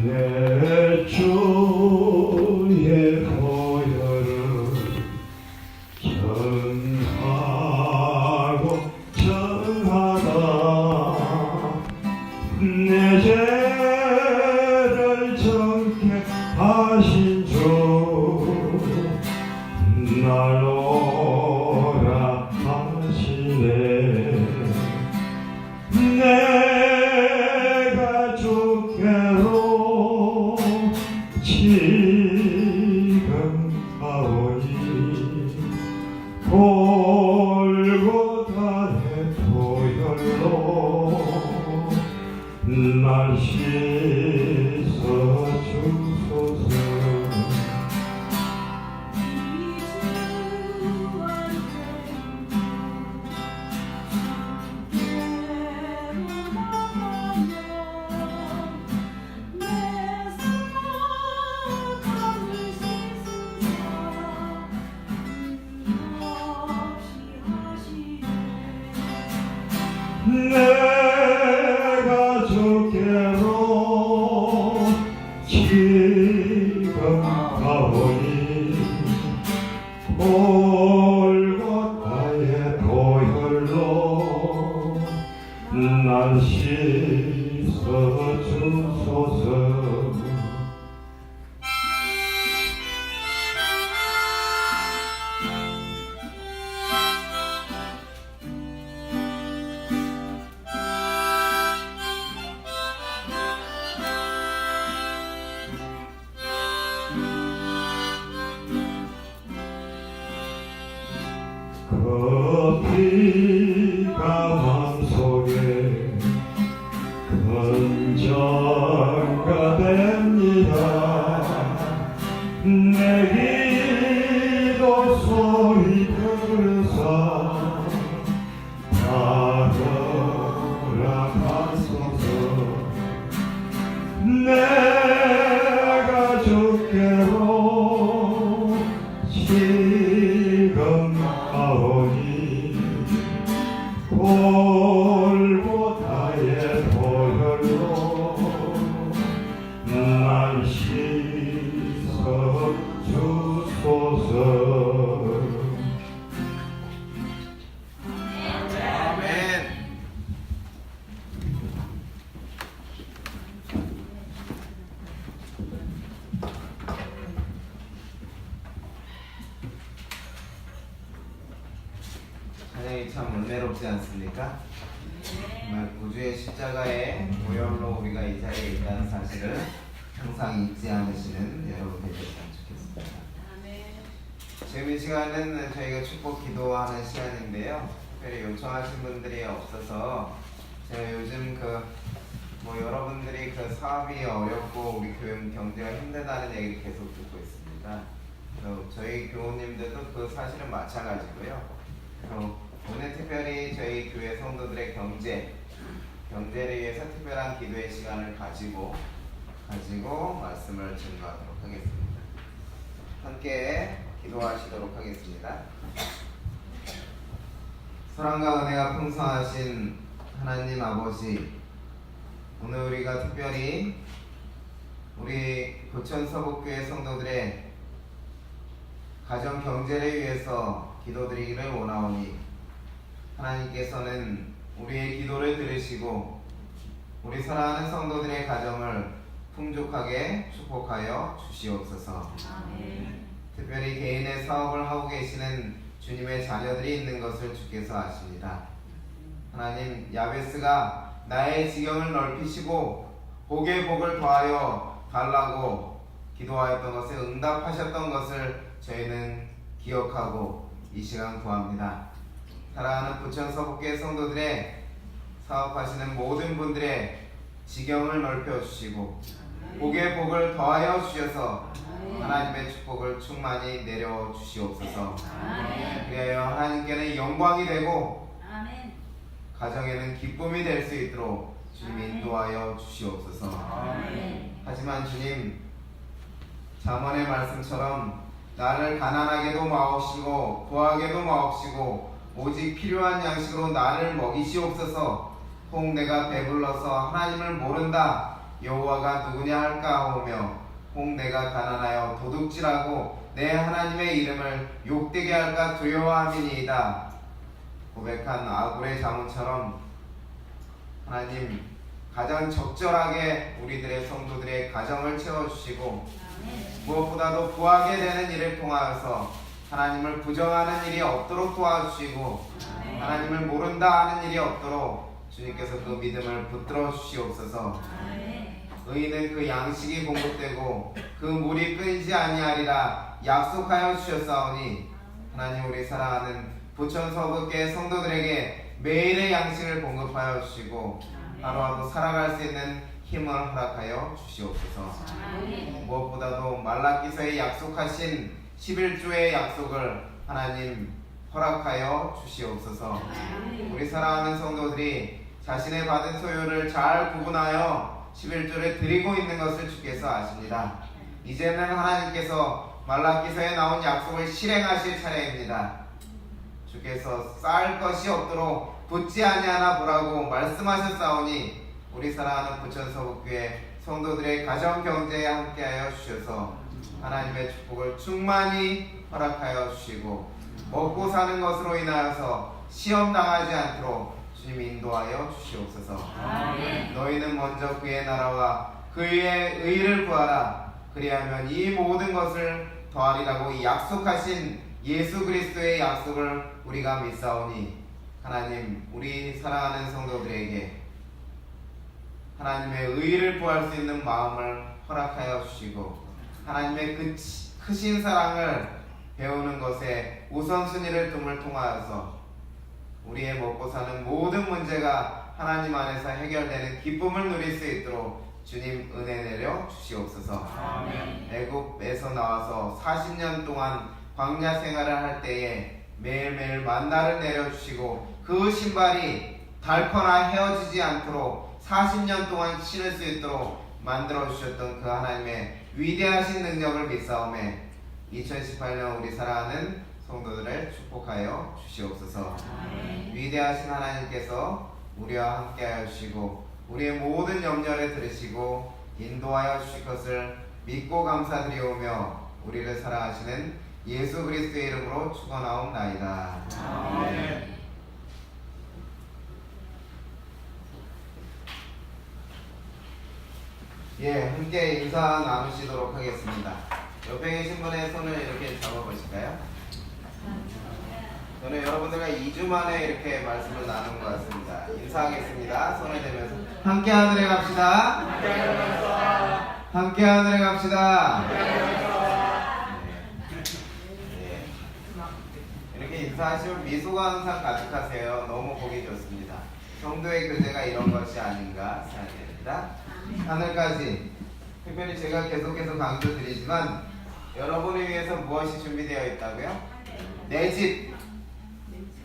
내 주의 보혈을 전하고 전하다 내 죄를 정케 하신 주 날 오라 하시네 내가 주께로 지금 가오니 골고다의 보혈로 날 씻어 주소서 내가 주께로 지금 가오니 골고다의 보혈로 날 씻어 주소서 그 피가 마음속에 근정가 됩니다 내 기도 소리 들으사 받으라 가소서 내가 주께로 지금 가오니 골고다의 보혈로 날 씻어 주소서 찬양이 참 은혜롭지 않습니까? 정말 구주의 십자가의 보혈로 우리가 이 자리에 있다는 사실을 항상 잊지 않으시는 여러분 되셨으면 좋겠습니다. 지금 이 시간은 저희가 축복 기도하는 시간인데요. 특별히 요청하신 분들이 없어서 제가 요즘 여러분들이 사업이 어렵고 우리 교회 경제가 힘들다는 얘기를 계속 듣고 있습니다. 저희 교우님들도 그 사실은 마찬가지고요. 오늘 특별히 저희 교회 성도들의 경제를 위해서 특별한 기도의 시간을 가지고 말씀을 증거하도록 하겠습니다. 함께 기도하시도록 하겠습니다. 사랑과 은혜가 풍성하신 하나님 아버지, 오늘 우리가 특별히 우리 부천 서북교회 성도들의 가정 경제를 위해서 기도드리기를 원하오니 하나님께서는 우리의 기도를 들으시고 우리 사랑하는 성도들의 가정을 풍족하게 축복하여 주시옵소서. 아멘. 특별히 개인의 사업을 하고 계시는 주님의 자녀들이 있는 것을 주께서 아십니다. 하나님, 야베스가 나의 지경을 넓히시고 복의 복을 더하여 달라고 기도하였던 것에 응답하셨던 것을 저희는 기억하고 이 시간 구합니다. 사랑하는 부천 서북교회 성도들의 사업하시는 모든 분들의 지경을 넓혀 주시고 복의 복을 더하여 주셔서 하나님의 축복을 충만히 내려 주시옵소서. 그리하여 하나님께는 영광이 되고 가정에는 기쁨이 될 수 있도록 주님 인도하여 주시옵소서. 하지만 주님, 잠언의 말씀처럼 나를 가난하게도 마옵시고 부하게도 마옵시고 오직 필요한 양식으로 나를 먹이시옵소서. 혹 내가 배불러서 하나님을 모른다 여호와가 누구냐 할까 하오며 혹 내가 가난하여 도둑질하고 내 하나님의 이름을 욕되게 할까 두려워함이니이다. 고백한 아굴의 자문처럼 하나님 가장 적절하게 우리들의 성도들의 가정을 채워주시고 무엇보다도 구하게 되는 일을 통하여서 하나님을 부정하는 일이 없도록 도와주시고 하나님을 모른다 하는 일이 없도록 주님께서 그 믿음을 붙들어 주시옵소서. 의인은 그 양식이 공급되고 그 물이 끊이지 아니하리라 약속하여 주셨사오니 하나님 우리 사랑하는 부천 서북교회 성도들에게 매일의 양식을 공급하여 주시고 하루하루 살아갈 수 있는 힘을 허락하여 주시옵소서. 무엇보다도 말라기서에 약속하신 11조의 약속을 하나님 허락하여 주시옵소서. 우리 사랑하는 성도들이 자신의 받은 소유를 잘 구분하여 11조를 드리고 있는 것을 주께서 아십니다. 이제는 하나님께서 말라기서에 나온 약속을 실행하실 차례입니다. 주께서 쌓을 것이 없도록 붙지 아니하나 보라고 말씀하셨사오니 우리 사랑하는 부천 서북교회 성도들의 가정 경제에 함께하여 주셔서 하나님의 축복을 충만히 허락하여 주시고 먹고 사는 것으로 인하여서 시험 당하지 않도록 주님 인도하여 주시옵소서. 너희는 먼저 그의 나라와 그의 의를 구하라. 그리하면 이 모든 것을 더하리라고 약속하신 예수 그리스도의 약속을 우리가 믿사오니 하나님 우리 사랑하는 성도들에게 하나님의 의를 구할 수 있는 마음을 허락하여 주시고 하나님의 그 크신 사랑을 배우는 것에 우선순위를 둠을 통하여서 우리의 먹고 사는 모든 문제가 하나님 안에서 해결되는 기쁨을 누릴 수 있도록 주님 은혜 내려 주시옵소서. 애굽에서 나와서 40년 동안 광야 생활을 할 때에 매일매일 만나를 내려주시고 그 신발이 닳거나 헤어지지 않도록 40년 동안 신을 수 있도록 만들어주셨던 그 하나님의 위대하신 능력을 믿사오매 2018년 우리 사랑하는 성도들을 축복하여 주시옵소서. 위대하신 하나님께서 우리와 함께하여 주시고 우리의 모든 염려를 들으시고 인도하여 주실 것을 믿고 감사드리오며 우리를 사랑하시는 예수 그리스도의 이름으로 축원하옵나이다. 아멘. 함께 인사 나누시도록 하겠습니다. 옆에 계신 분의 손을 이렇게 잡아보실까요? 저는 여러분들과 2주 만에 이렇게 말씀을 나눈 것 같습니다. 인사하겠습니다. 손을 대면서 함께 하늘에 갑시다. 함께 하늘에 갑시다. 이렇게 인사하시면 미소가 항상 가득하세요. 너무 보기 좋습니다. 성도의 교제가 이런 것이 아닌가 생각됩니다. 하늘까지 특별히 제가 계속해서 강조드리지만 여러분을 위해서 무엇이 준비되어 있다고요? 내 집.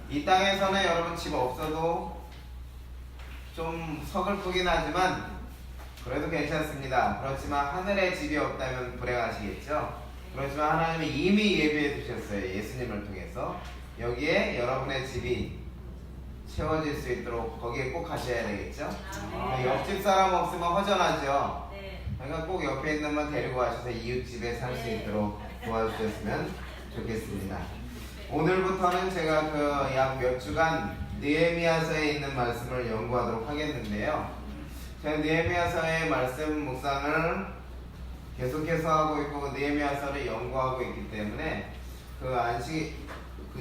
이 땅에서는 여러분 집 없어도 좀 서글프긴 하지만 그래도 괜찮습니다. 그렇지만 하늘에 집이 없다면 불행하시겠죠? 그렇지만 하나님이 이미 예비해 두셨어요. 예수님을 통해서. 여기에 여러분의 집이 채워질 수 있도록 거기에 꼭 가셔야 되겠죠? 옆집 사람 없으면 허전하죠? 그러니까 꼭 옆에 있는 분 데리고 가셔서 이웃집에 살 수 있도록 도와주셨으면 좋겠습니다. 오늘부터는 제가 그 약 몇 주간 느헤미야서에 있는 말씀을 연구하도록 하겠는데요. 제가 느헤미야서의 말씀 묵상을 계속해서 하고 있고 느헤미야서를 연구하고 있기 때문에 그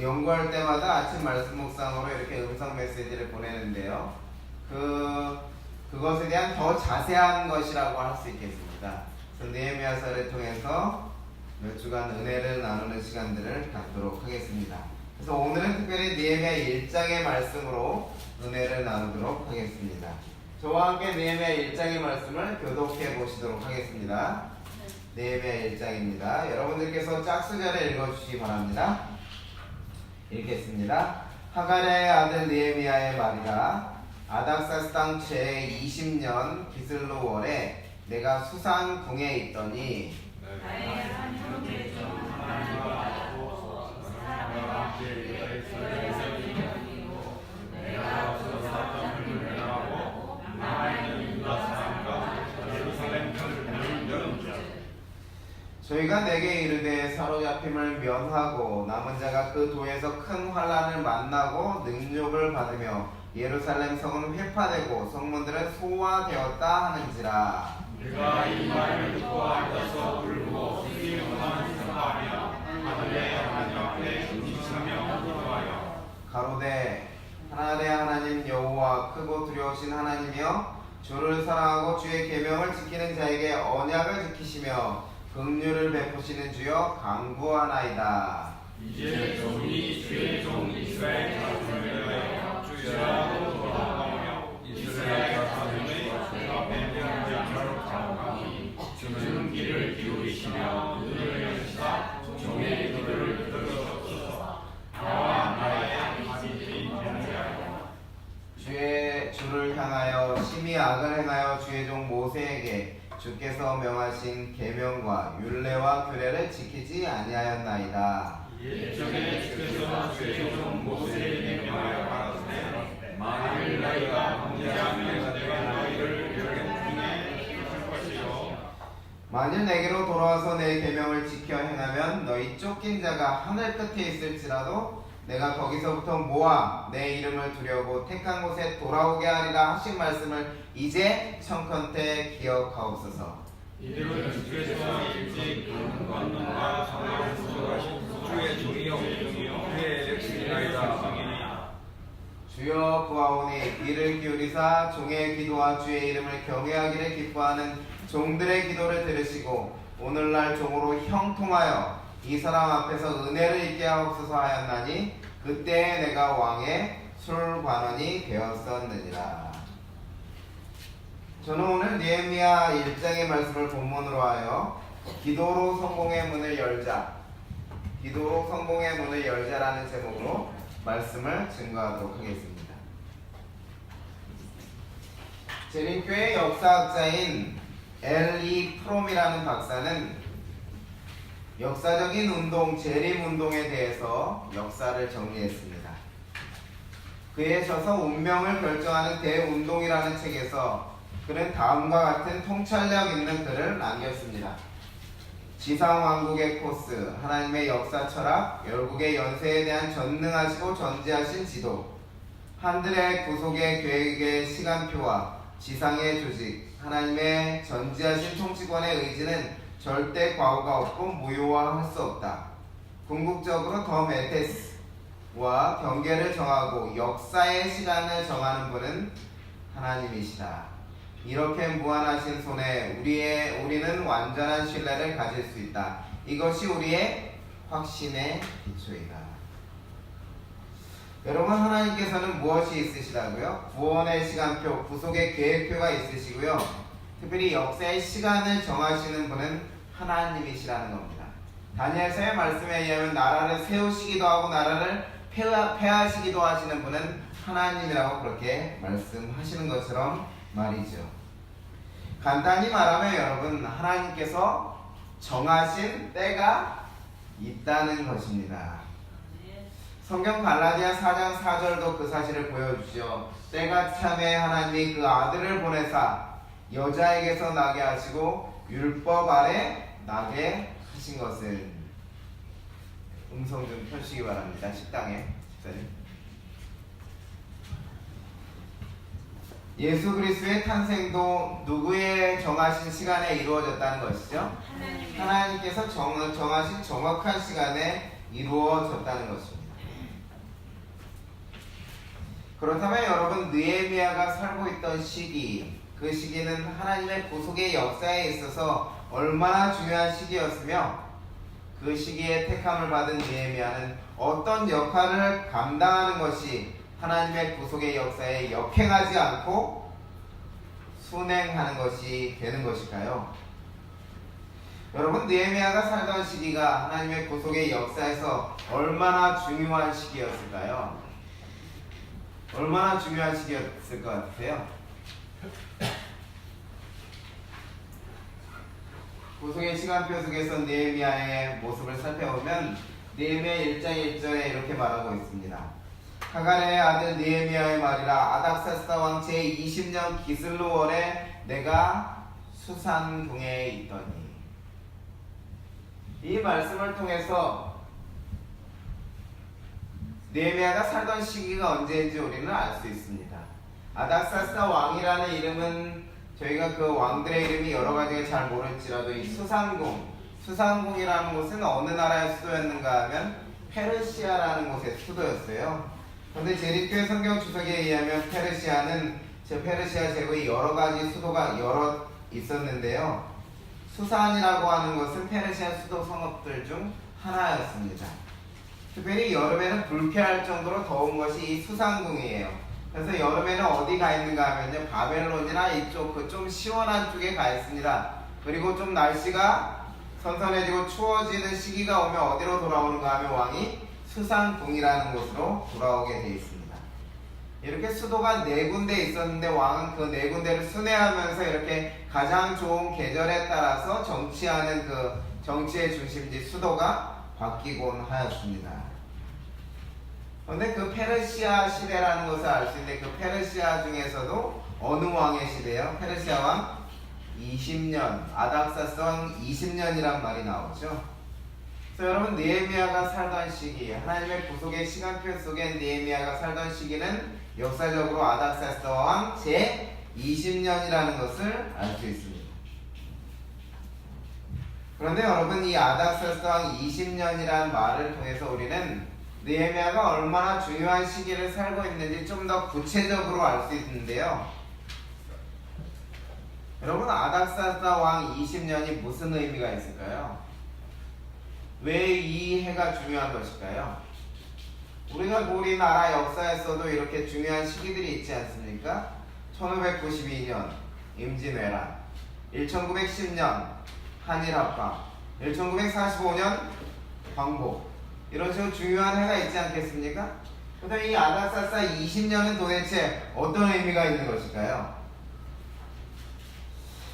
연구할 때마다 아침 말씀 묵상으로 이렇게 음성 메시지를 보내는데요. 그것에 대한 더 자세한 것이라고 할 수 있겠습니다. 그래서 느헤미야서를 통해서 몇 주간 은혜를 나누는 시간들을 갖도록 하겠습니다. 그래서 오늘은 특별히 느헤미야 1장의 말씀으로 은혜를 나누도록 하겠습니다. 저와 함께 느헤미야 1장의 말씀을 교독해 보시도록 하겠습니다. 느헤미야 1장입니다. 여러분들께서 짝수절에 읽어주시기 바랍니다. 읽겠습니다. 하가랴의 아들 느헤미야의 말이라. 아닥사스 땅 제20년 기슬로월에 내가 수산 궁에 있더니 저희가 내게 이르되 사로잡힘을 면하고 남은 자가 그 도에서 큰 환난을 만나고 능욕을 받으며 예루살렘 성은 회파되고 성문들은 소화되었다 하는지라. 내가 이 말을 듣고 앉아서 울고 슬기로만 생각하며 하늘의 하나님 앞에 부딪히며 기도하여 가로되 하나님의 하나님 여호와 크고 두려우신 하나님이여 주를 사랑하고 주의 계명을 지키는 자에게 언약을 지키시며 긍휼을 베푸시는 주여 간구하나이다. 이제 종이 주의 종 이스라엘 자손을 위하여 주야로 돌아가며 이스라엘 자손의 주 앞에 명하지 않도록 자복하니 주는 귀를 기울이시며 눈을 여시사 종의 기도를 들으소서. 나와 나의 아들이 되는 자여 주를 향하여 심히 악을 행하여 주의 종 모세에게 주께서 명하신 계명과 율례와 규례를 지키지 아니하였나이다. 예전에 주께서 주의 종 모세에게 명하여 가라사대 만일 너희가 범죄하면 내가 너희를 혈연 중에 할 것이요 만일 내게로 돌아와서 내 계명을 지켜 행하면 너희 쫓긴 자가 하늘 끝에 있을지라도 내가 거기서부터 모아 내 이름을 두려고 택한 곳에 돌아오게 하리라 하신 말씀을 이제 청컨대 기억하옵소서. 이들은 주께서 일찍 그 권능과 성령을 수고하신 주의 종이요 주의 백성이나이다. 주여 구하오니 귀를 기울이사 종의 기도와 주의 이름을 경외하기를 기뻐하는 종들의 기도를 들으시고 오늘날 종으로 형통하여 이 사람 앞에서 은혜를 입게 하옵소서 하였나니 그때 내가 왕의 술관원이 되었었느니라. 저는 오늘 느헤미야 1장의 말씀을 본문으로 하여 기도로 성공의 문을 열자, 기도로 성공의 문을 열자라는 제목으로 말씀을 증거하도록 하겠습니다. 재림교회 역사학자인 L.E. 프롬이라는 박사는 역사적인 운동, 재림운동에 대해서 역사를 정리했습니다. 그에 져서 운명을 결정하는 대운동이라는 책에서 그는 다음과 같은 통찰력 있는 글을 남겼습니다. 지상왕국의 코스, 하나님의 역사 철학, 열국의 연세에 대한 전능하시고 전지하신 지도, 한들의 구속의 계획의 시간표와 지상의 조직, 하나님의 전지하신 통치권의 의지는 절대 과오가 없고 무효화할 수 없다. 궁극적으로 더 메테스와 경계를 정하고 역사의 시간을 정하는 분은 하나님이시다. 이렇게 무한하신 손에 우리는 완전한 신뢰를 가질 수 있다. 이것이 우리의 확신의 기초이다. 여러분, 하나님께서는 무엇이 있으시다고요? 구원의 시간표, 구속의 계획표가 있으시고요. 특별히 역사의 시간을 정하시는 분은 하나님이시라는 겁니다. 다니엘서의 말씀에 의하면 나라를 세우시기도 하고 나라를 폐하시기도 하시는 분은 하나님이라고 그렇게 말씀하시는 것처럼 말이죠. 간단히 말하면 여러분, 하나님께서 정하신 때가 있다는 것입니다. 성경 갈라디아 4장 4절도 그 사실을 보여주죠. 때가 참에 하나님이 그 아들을 보내사 여자에게서 나게 하시고 율법 아래 나게 하신 것은, 음성 좀 펴시기 바랍니다. 식당에 집사님. 예수 그리스도의 탄생도 누구의 정하신 시간에 이루어졌다는 것이죠? 하나님께서 정하신 정확한 시간에 이루어졌다는 것입니다. 그렇다면 여러분, 느헤미야가 살고 있던 시기, 그 시기는 하나님의 구속의 역사에 있어서 얼마나 중요한 시기였으며 그 시기에 택함을 받은 느헤미야는 어떤 역할을 감당하는 것이 하나님의 구속의 역사에 역행하지 않고 순행하는 것이 되는 것일까요? 여러분, 느헤미야가 살던 시기가 하나님의 구속의 역사에서 얼마나 중요한 시기였을까요? 얼마나 중요한 시기였을 것 같으세요? 구속의 시간표 속에서 느헤미야의 모습을 살펴보면 느헤미야 1장 1절에 이렇게 말하고 있습니다. 하갈의 아들 느헤미야의 말이라. 아닥사스다 왕 제20년 기슬루월에 내가 수산궁에 있더니. 이 말씀을 통해서 느헤미야가 살던 시기가 언제인지 우리는 알 수 있습니다. 아닥사스다 왕이라는 이름은 저희가 그 왕들의 이름이 여러 가지가 잘 모를지라도 이 수상궁이라는 곳은 어느 나라의 수도였는가 하면 페르시아라는 곳의 수도였어요. 그런데 제리크의 성경 주석에 의하면 페르시아는 페르시아 제국의 여러 가지 수도가 여러 있었는데요. 수산이라고 하는 것은 페르시아 수도 성읍들 중 하나였습니다. 특별히 여름에는 불쾌할 정도로 더운 것이 이 수상궁이에요. 그래서 여름에는 어디 가 있는가 하면요, 바벨론이나 이쪽 그 좀 시원한 쪽에 가 있습니다. 그리고 좀 날씨가 선선해지고 추워지는 시기가 오면 어디로 돌아오는가 하면 왕이 수상궁이라는 곳으로 돌아오게 되어 있습니다. 이렇게 수도가 4군데 있었는데 왕은 그 4군데를 순회하면서 이렇게 가장 좋은 계절에 따라서 정치하는 그 정치의 중심지 수도가 바뀌곤 하였습니다. 그런데 그 페르시아 시대라는 것을 알 수 있는데 그 페르시아 중에서도 어느 왕의 시대예요? 페르시아 왕 20년, 아닥사스 왕 20년이란 말이 나오죠. 그래서 여러분 느헤미야가 살던 시기, 하나님의 구속의 시간표 속에 느헤미야가 살던 시기는 역사적으로 아닥사스 왕 제 20년이라는 것을 알 수 있습니다. 그런데 여러분 이 아닥사스 왕 20년이라는 말을 통해서 우리는 느헤미야가 얼마나 중요한 시기를 살고 있는지 좀 더 구체적으로 알 수 있는데요. 여러분 아닥사스 왕 20년이 무슨 의미가 있을까요? 왜 이 해가 중요한 것일까요? 우리가 우리나라 역사에서도 이렇게 중요한 시기들이 있지 않습니까? 1592년 임진왜란, 1910년 한일합방, 1945년 광복, 이런 식으로 중요한 해가 있지 않겠습니까? 그런데 이 아닥사스 20년은 도대체 어떤 의미가 있는 것일까요?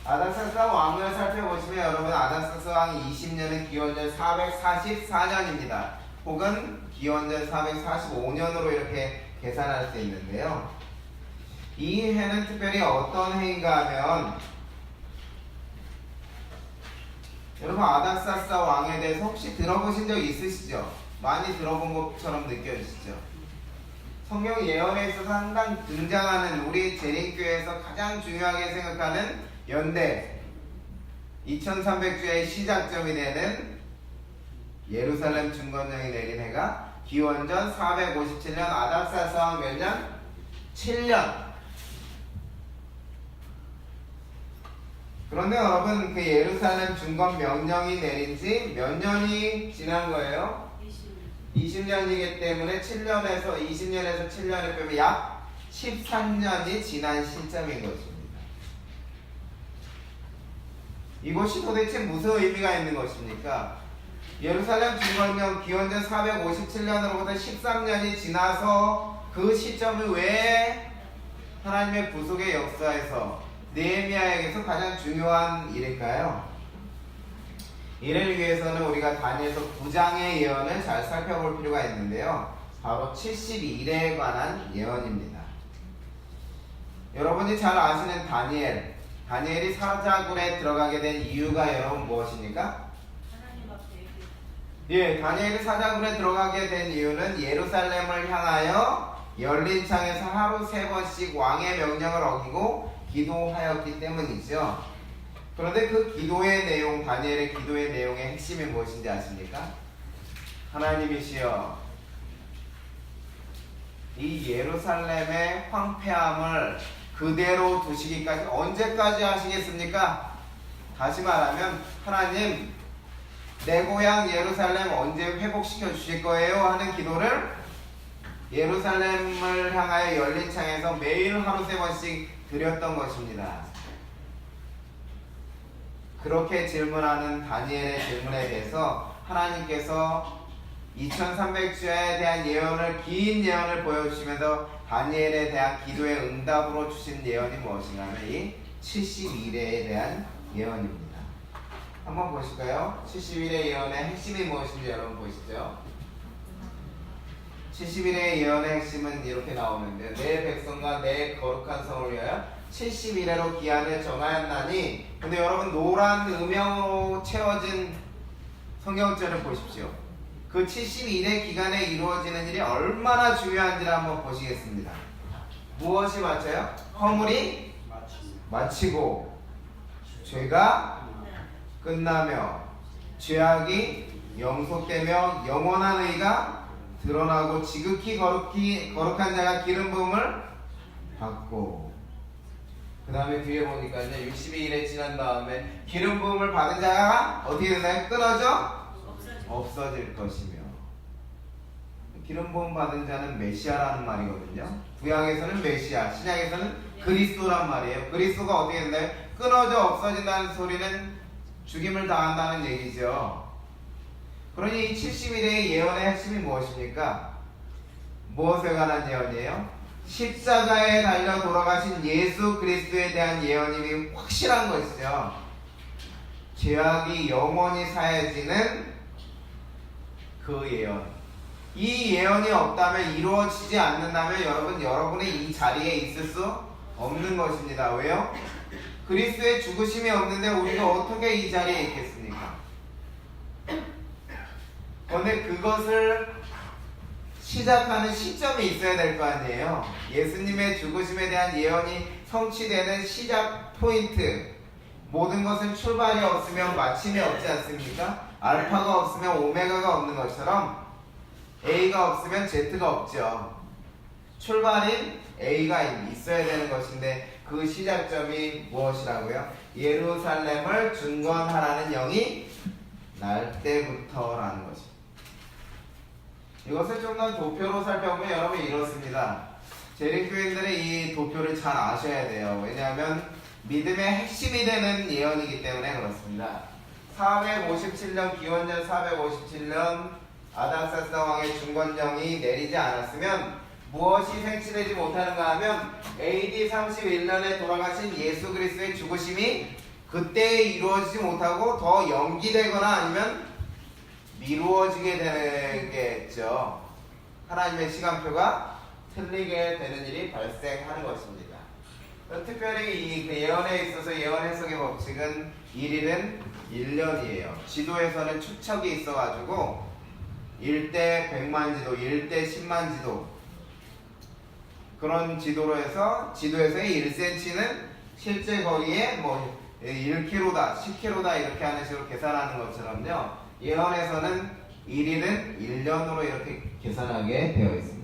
아닥사스 왕을 살펴보시면 여러분 아닥사스 왕 20년은 기원전 444년입니다. 혹은 기원전 445년으로 이렇게 계산할 수 있는데요. 이 해는 특별히 어떤 해인가 하면 여러분 아닥사스 왕에 대해서 혹시 들어보신 적 있으시죠? 많이 들어본 것처럼 느껴지시죠? 성경 예언에 있어서 항상 등장하는 우리 재림교회에서 가장 중요하게 생각하는 연대 2300주의 시작점이 되는 예루살렘 중건령이 내린 해가 기원전 457년 아닥사스 왕 몇 년? 7년. 그런데 여러분 그 예루살렘 중건 명령이 내린 지 몇 년이 지난 거예요? 20년이기 때문에 7년에서 20년에서 7년을 빼면 약 13년이 지난 시점인 것입니다. 이것이 도대체 무슨 의미가 있는 것입니까? 예루살렘 중건령 기원전 457년으로부터 13년이 지나서 그 시점이 왜 하나님의 구속의 역사에서 느헤미야에게서 가장 중요한 일일까요? 이를 위해서는 우리가 다니엘서 9장의 예언을 잘 살펴볼 필요가 있는데요. 바로 72일에 관한 예언입니다. 여러분이 잘 아시는 다니엘이 사자굴에 들어가게 된 이유가 여러분 무엇입니까? 예, 다니엘이 사자굴에 들어가게 된 이유는 예루살렘을 향하여 열린 창에서 하루 3번씩 왕의 명령을 어기고 기도하였기 때문이죠. 그런데 그 기도의 내용, 다니엘의 기도의 내용의 핵심이 무엇인지 아십니까? 하나님이시여, 이 예루살렘의 황폐함을 그대로 두시기까지 언제까지 하시겠습니까? 다시 말하면 하나님, 내 고향 예루살렘 언제 회복시켜 주실 거예요? 하는 기도를 예루살렘을 향하여 열린 창에서 매일 하루 3번씩 드렸던 것입니다. 그렇게 질문하는 다니엘의 질문에 대해서 하나님께서 2300주에 대한 예언을, 긴 예언을 보여주시면서 다니엘에 대한 기도의 응답으로 주신 예언이 무엇인가 하면 이 72일에 대한 예언입니다. 한번 보실까요? 71의 예언의 핵심이 무엇인지 여러분 보시죠. 71의 예언의 핵심은 이렇게 나오는데, 내 백성과 내 거룩한 성을 위하여 70일에로 기한을 정하였나니. 근데 여러분 노란 음영으로 채워진 성경절을 보십시오. 그 72년 기간에 이루어지는 일이 얼마나 중요한지를 한번 보시겠습니다. 무엇이 마쳐요? 허물이 마치고 죄가 끝나며 죄악이 영속되며 영원한 의가 드러나고 지극히 거룩한 자가 기름 부음을 받고, 그 다음에 뒤에 보니까요 62일에 지난 다음에 기름 부음을 받은 자가 어떻게 되나요? 끊어져 없어질 것이며. 기름 부음 받은 자는 메시아라는 말이거든요. 구약에서는 메시아, 신약에서는 그리스도란 말이에요. 그리스도가 어떻게 된다요? 끊어져 없어진다는 소리는 죽임을 당한다는 얘기죠. 그러니 이 70일의 예언의 핵심이 무엇입니까? 무엇에 관한 예언이에요? 십자가에 달려 돌아가신 예수 그리스도에 대한 예언임이 확실한 것이죠. 죄악이 영원히 사해지는 그 예언. 이 예언이 없다면, 이루어지지 않는다면 여러분의 이 자리에 있을 수 없는 것입니다. 왜요? 그리스도의 죽으심이 없는데 우리가 어떻게 이 자리에 있겠습니까? 그런데 그것을 시작하는 시점이 있어야 될 거 아니에요. 예수님의 죽으심에 대한 예언이 성취되는 시작 포인트. 모든 것은 출발이 없으면 마침이 없지 않습니까? 알파가 없으면 오메가가 없는 것처럼 A가 없으면 Z가 없죠. 출발인 A가 있어야 되는 것인데 그 시작점이 무엇이라고요? 예루살렘을 중건하라는 영이 날 때부터라는 것입니다. 이것을 좀 더 도표로 살펴보면 여러분 이렇습니다. 재림교인들의 이 도표를 잘 아셔야 돼요. 왜냐하면 믿음의 핵심이 되는 예언이기 때문에 그렇습니다. 457년 기원전 457년 아닥사스다 왕의 중건령이 내리지 않았으면 무엇이 생치되지 못하는가 하면 AD 31년에 돌아가신 예수 그리스도의 죽으심이 그때 이루어지지 못하고 더 연기되거나 아니면 미루어지게 되겠죠. 하나님의 시간표가 틀리게 되는 일이 발생하는 것입니다. 특별히 이 예언에 있어서 예언 해석의 법칙은 1일은 1년이에요. 지도에서는 축척이 있어가지고 1대 100만 지도, 1대 10만 지도, 그런 지도로 해서 지도에서의 1cm는 실제 거리에 뭐 1km다, 10km다 이렇게 하는 식으로 계산하는 것처럼요. 예언에서는 1일은 1년으로 이렇게 계산하게 되어 있습니다.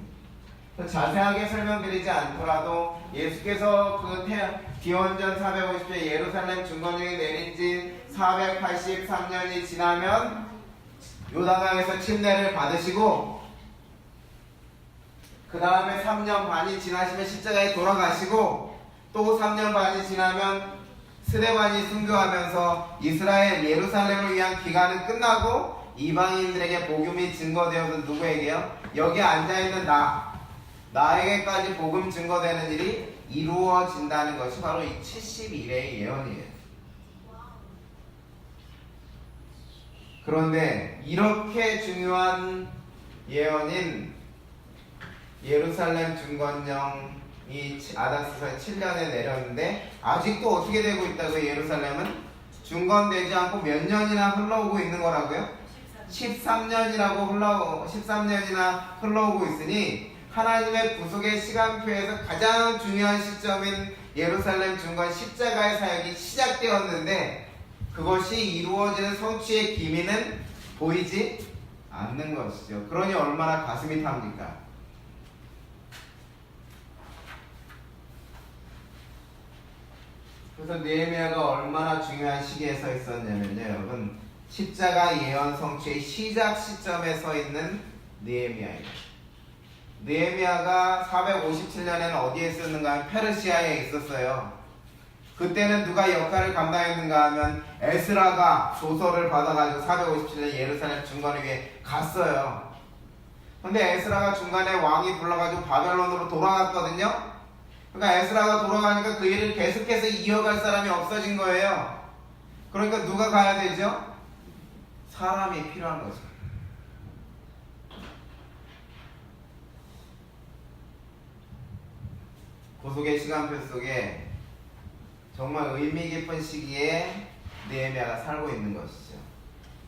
자세하게 설명드리지 않더라도 예수께서 그 기원전 450년 예루살렘 중건령이 내린 지 483년이 지나면 요단강에서 침례를 받으시고 그 다음에 3년 반이 지나시면 십자가에 돌아가시고 또 3년 반이 지나면 스데반이 순교하면서 이스라엘 예루살렘을 위한 기간은 끝나고 이방인들에게 복음이 증거되어서 누구에게요? 여기 앉아있는 나에게까지 복음 증거되는 일이 이루어진다는 것이 바로 이 70일의 예언이에요. 그런데 이렇게 중요한 예언인 예루살렘 중건령이 아닥사스다 7년에 내렸는데 아직도 어떻게 되고 있다고? 예루살렘은 중건되지 않고 몇 년이나 흘러오고 있는 거라고요? 13년이나 흘러오고 있으니 하나님의 구속의 시간표에서 가장 중요한 시점인 예루살렘 중건 십자가의 사역이 시작되었는데 그것이 이루어지는 성취의 기미는 보이지 않는 것이죠. 그러니 얼마나 가슴이 탑니까? 그래서 느헤미야가 얼마나 중요한 시기에 서 있었냐면요, 여러분, 십자가 예언 성취의 시작 시점에 서 있는 느헤미야입니다. 느헤미야가 457년에는 어디에 있었는가 하면 페르시아에 있었어요. 그때는 누가 역할을 감당했는가 하면 에스라가 조서를 받아가지고 457년 예루살렘 중건을 위해 갔어요. 근데 에스라가 중간에 왕이 불러가지고 바벨론으로 돌아갔거든요. 그러니까 에스라가 돌아가니까 그 일을 계속해서 이어갈 사람이 없어진 거예요. 그러니까 누가 가야 되죠? 사람이 필요한 거죠. 구속의 시간표 속에 정말 의미 깊은 시기에 느헤미야가 살고 있는 것이죠.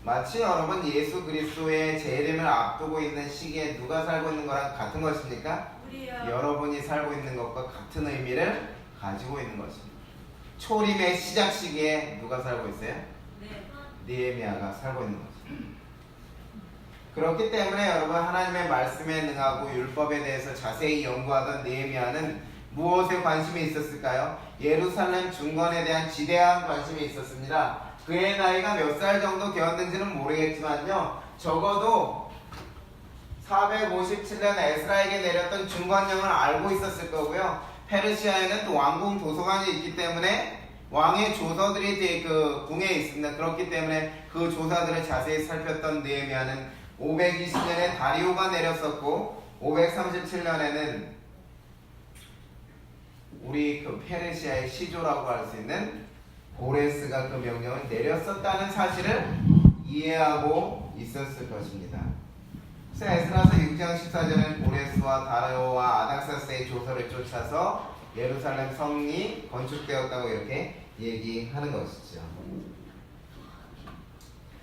마치 여러분 예수 그리스도의 재림을 앞두고 있는 시기에 누가 살고 있는 거랑 같은 것입니까? 우리요. 여러분이 살고 있는 것과 같은 의미를 가지고 있는 것입니다. 초림의 시작 시기에 누가 살고 있어요? 네. 느헤미야가 살고 있는 거죠. 그렇기 때문에 여러분 하나님의 말씀에 능하고 율법에 대해서 자세히 연구하던 느헤미야는 무엇에 관심이 있었을까요? 예루살렘 중건에 대한 지대한 관심이 있었습니다. 그의 나이가 몇 살 정도 되었는지는 모르겠지만요, 적어도 457년 에스라에게 내렸던 중건령을 알고 있었을 거고요. 페르시아에는 또 왕궁 도서관이 있기 때문에 왕의 조서들이 그 궁에 있습니다. 그렇기 때문에 그 조사들을 자세히 살폈던 느헤미야는 520년에 다리오가 내렸었고 537년에는 우리 그 페르시아의 시조라고 할 수 있는 고레스가 그 명령을 내렸었다는 사실을 이해하고 있었을 것입니다. 그래서 에스라서 6장 14절에는 고레스와 다리오와 아닥사스의 조서를 쫓아서 예루살렘 성이 건축되었다고 이렇게 얘기하는 것이죠.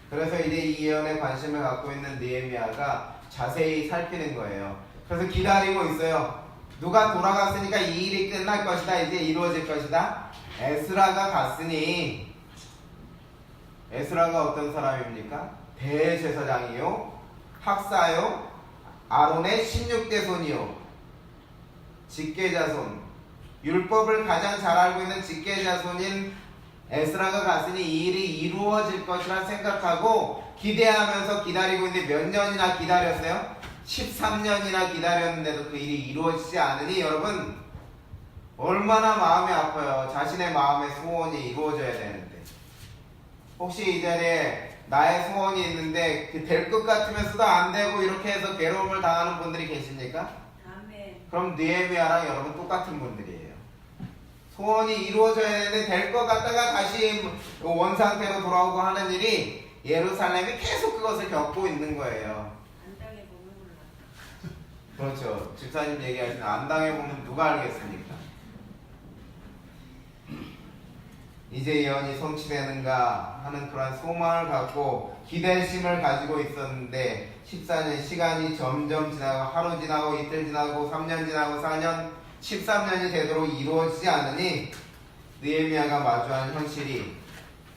그래서 이제 이 예언에 관심을 갖고 있는 느헤미야가 자세히 살피는 거예요. 그래서 기다리고 있어요. 누가 돌아갔으니까 이 일이 끝날 것이다. 이제 이루어질 것이다. 에스라가 갔으니, 에스라가 어떤 사람입니까? 대제사장이요, 학사요, 아론의 16대 손이요, 직계자손, 율법을 가장 잘 알고 있는 직계자손인 에스라가 갔으니 이 일이 이루어질 것이라 생각하고 기대하면서 기다리고 있는데 몇 년이나 기다렸어요? 13년이나 기다렸는데도 그 일이 이루어지지 않으니 여러분 얼마나 마음이 아파요. 자신의 마음의 소원이 이루어져야 되는데. 혹시 이 자리에 나의 소원이 있는데 될 것 같으면서도 안 되고 이렇게 해서 괴로움을 당하는 분들이 계십니까? 아멘. 그럼 느헤미야랑 여러분 똑같은 분들이에요. 소원이 이루어져야 되는데 될 것 같다가 다시 원상태로 돌아오고 하는 일이 예루살렘이 계속 그것을 겪고 있는 거예요. 안 당해보면 몰라. 그렇죠. 집사님 얘기하시는 안 당해보면 누가 알겠습니까? 이제 예언이 성취되는가 하는 그런 소망을 갖고 기대심을 가지고 있었는데 14년 시간이 점점 지나고 하루 지나고 이틀 지나고 3년 지나고 4년 13년이 되도록 이루어지지 않으니 느헤미야가 마주하는 현실이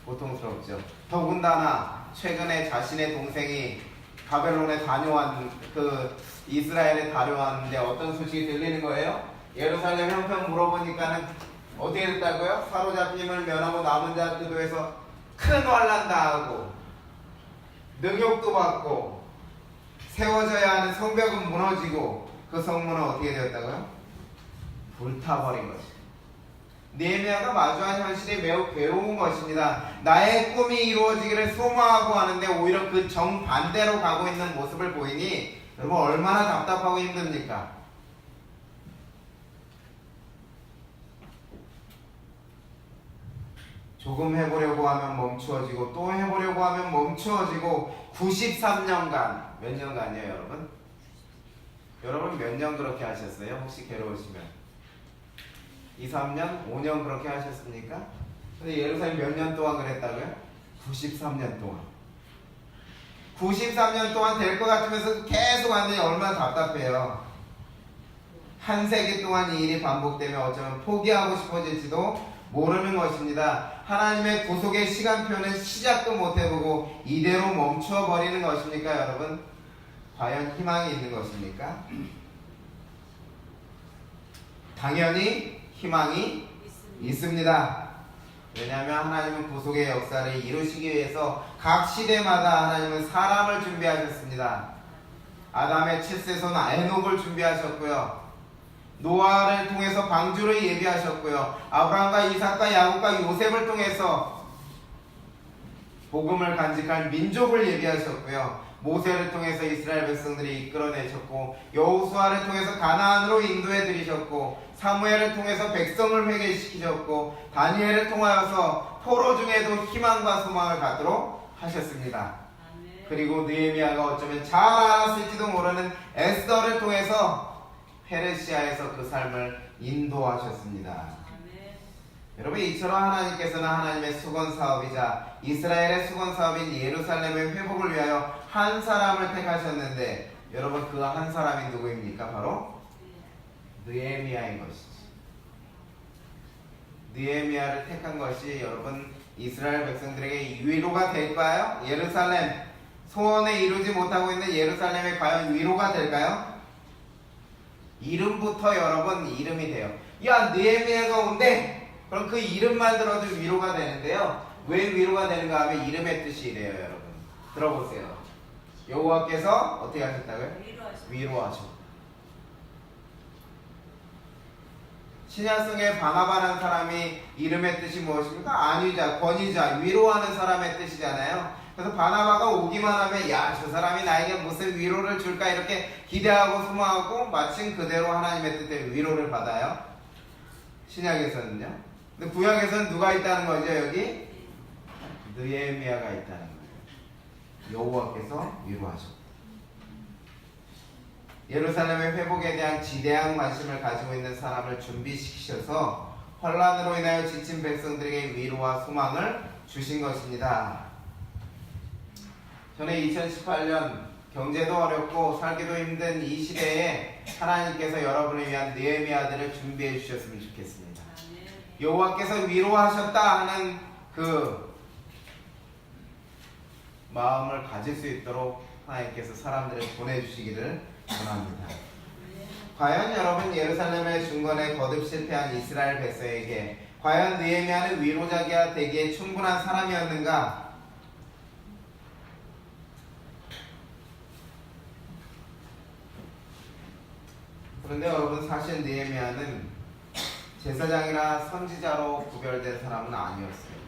고통스럽죠. 더군다나 최근에 자신의 동생이 바벨론에 다녀왔 그 이스라엘에 다녀왔는데 어떤 소식이 들리는 거예요? 예루살렘 형편 물어보니까는 어떻게 됐다고요? 사로잡힘을 면하고 남은 자들도 해서 큰 환난 당하고 능욕도 받고 세워져야 하는 성벽은 무너지고 그 성문은 어떻게 되었다고요? 불타버린 것입니다. 느헤미야가 마주한 현실이 매우 괴로운 것입니다. 나의 꿈이 이루어지기를 소망하고 하는데 오히려 그 정반대로 가고 있는 모습을 보이니 여러분 얼마나 답답하고 힘듭니까? 조금 해보려고 하면 멈추어지고 또 해보려고 하면 멈추어지고 93년간 몇 년간이에요 여러분? 여러분 몇 년 그렇게 하셨어요? 혹시 괴로우시면 2, 3년? 5년 그렇게 하셨습니까? 근데 예루살렘 몇 년 동안 그랬다고요? 93년 동안 93년 동안 될 것 같으면서 계속 하는데 얼마나 답답해요. 한 세기 동안 이 일이 반복되면 어쩌면 포기하고 싶어질지도 모르는 것입니다. 하나님의 구속의 시간표는 시작도 못해보고 이대로 멈춰버리는 것입니까 여러분? 과연 희망이 있는 것입니까? 당연히 희망이 있습니다. 왜냐하면 하나님은 구속의 역사를 이루시기 위해서 각 시대마다 하나님은 사람을 준비하셨습니다. 아담의 7세손 에녹을 준비하셨고요. 노아를 통해서 방주를 예비하셨고요. 아브라함과 이삭과 야곱과 요셉을 통해서 복음을 간직할 민족을 예비하셨고요. 모세를 통해서 이스라엘 백성들이 이끌어내셨고 여호수아를 통해서 가나안으로 인도해 드리셨고 사무엘을 통해서 백성을 회개시키셨고 다니엘을 통하여서 포로 중에도 희망과 소망을 갖도록 하셨습니다. 아멘. 그리고 느헤미야가 어쩌면 잘 알았을지도 모르는 에스더를 통해서 페르시아에서 그 삶을 인도하셨습니다. 아멘. 여러분, 이처럼 하나님께서는 하나님의 수건 사업이자 이스라엘의 수건 사업인 예루살렘의 회복을 위하여 한 사람을 택하셨는데, 여러분, 그 한 사람이 누구입니까? 바로 느헤미야인 것이지. 느헤미야를 택한 것이 여러분 이스라엘 백성들에게 위로가 될까요? 예루살렘, 소원에 이루지 못하고 있는 예루살렘에 과연 위로가 될까요? 이름부터 여러분 이름이 돼요. 야, 느헤미야가 온대. 그럼 그 이름만 들어도 위로가 되는데요. 왜 위로가 되는가 하면 이름의 뜻이 이래요. 여러분 들어보세요. 여호와께서 어떻게 하셨다고요? 위로하셨다. 신약성에 바나바라는 사람이 이름의 뜻이 무엇입니까? 안위자, 권위자, 위로하는 사람의 뜻이잖아요. 그래서 바나바가 오기만 하면 야, 저 사람이 나에게 무슨 위로를 줄까 이렇게 기대하고 소망하고 마침 그대로 하나님의 뜻에 위로를 받아요. 신약에서는요. 근데 구약에서는 누가 있다는 거죠? 여기 느헤미야가 있다는 거예요. 여호와께서 위로하셨다. 예루살렘의 회복에 대한 지대한 관심을 가지고 있는 사람을 준비시키셔서 환란으로 인하여 지친 백성들에게 위로와 소망을 주신 것입니다. 저는 2018년 경제도 어렵고 살기도 힘든 이 시대에 하나님께서 여러분을 위한 느헤미야들을 준비해 주셨으면 좋겠습니다. 여호와께서 위로하셨다 하는 그 마음을 가질 수 있도록 하나님께서 사람들을 보내주시기를 원합니다. 과연 여러분 예루살렘의 중건에 거듭 실패한 이스라엘 백성에게 과연 느헤미야는 위로자가 되기에 충분한 사람이었는가? 그런데 여러분 사실 느헤미야는 제사장이나 선지자로 구별된 사람은 아니었어요.